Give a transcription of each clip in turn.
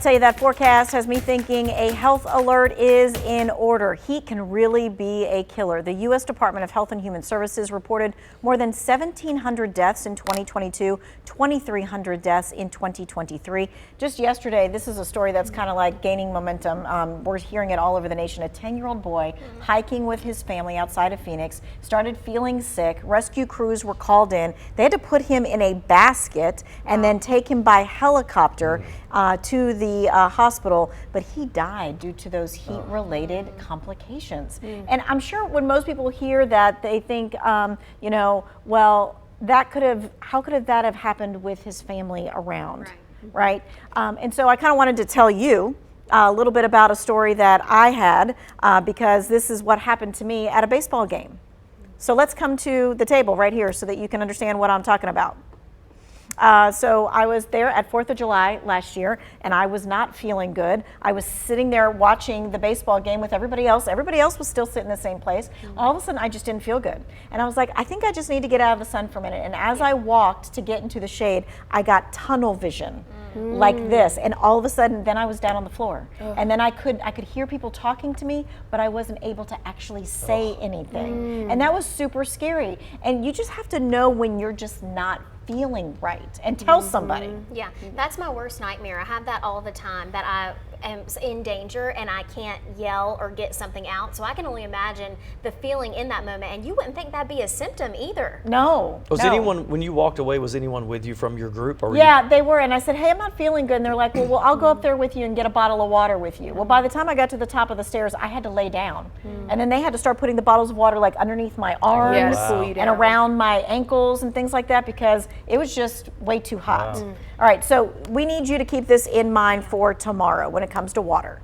Tell you that forecast has me thinking a health alert is in order. Heat can really be a killer. The U.S. Department of Health and Human Services reported more than 1,700 deaths in 2022, 2,300 deaths in 2023. Just yesterday, this is a story that's kind of like gaining momentum. We're hearing it all over the nation. A 10-year-old boy hiking with his family outside of Phoenix started feeling sick. Rescue crews were called in. They had to put him in a basket and then take him by helicopter to the hospital, but he died due to those heat-related complications. And I'm sure when most people hear that, they think, well, how could that have happened with his family around, right? And so I kind of wanted to tell you a little bit about a story that I had because this is what happened to me at a baseball game. So let's come to the table right here so that you can understand what I'm talking about. So I was there at 4th of July last year, and I was not feeling good. I was sitting there watching the baseball game with everybody else. Everybody else was still sitting in the same place. All of a sudden, I just didn't feel good. And I was like, I think I just need to get out of the sun for a minute. And as I walked to get into the shade, I got tunnel vision. Like this, and all of a sudden then I was down on the floor. And then I could hear people talking to me, but I wasn't able to actually say anything. And that was super scary. And you just have to know when you're just not feeling right and tell somebody. Yeah, that's my worst nightmare. I have that all the time, that I am in danger and I can't yell or get something out. So I can only imagine the feeling in that moment, and you wouldn't think that'd be a symptom either. No. Was anyone, when you walked away, was anyone with you from your group? Or yeah, they were, and I said, hey, I'm not feeling good. And they're like, well, I'll go up there with you and get a bottle of water with you. Well, by the time I got to the top of the stairs, I had to lay down. And then they had to start putting the bottles of water like underneath my arms and around my ankles and things like that because it was just way too hot. All right, so we need you to keep this in mind for tomorrow when it comes to water.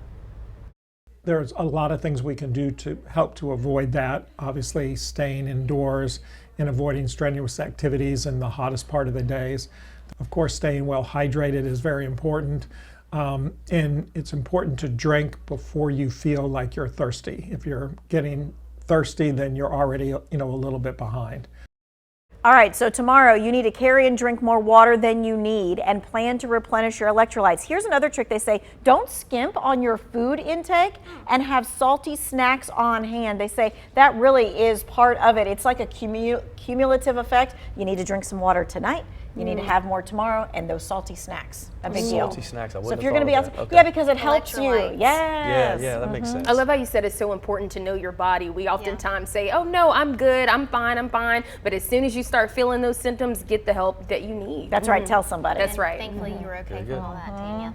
There's a lot of things we can do to help to avoid that. Obviously, staying indoors and avoiding strenuous activities in the hottest part of the days. Of course, staying well hydrated is very important. And it's important to drink before you feel like you're thirsty. If you're getting thirsty, then you're already, a little bit behind. All right, so tomorrow you need to carry and drink more water than you need and plan to replenish your electrolytes. Here's another trick they say, don't skimp on your food intake and have salty snacks on hand. They say that really is part of it. It's like a cumulative effect. You need to drink some water tonight. You need to have more tomorrow, and those salty snacks, a big deal. Salty snacks, I So wouldn't if you're going to be have outside, thought of that. yeah, because it helps you. Electrolytes. Yes. Yeah, that makes sense. I love how you said it's so important to know your body. We oftentimes say, oh no, I'm good, I'm fine. But as soon as you start feeling those symptoms, get the help that you need. That's right, tell somebody. That's right. Thankfully, you were okay from all that, Tanya.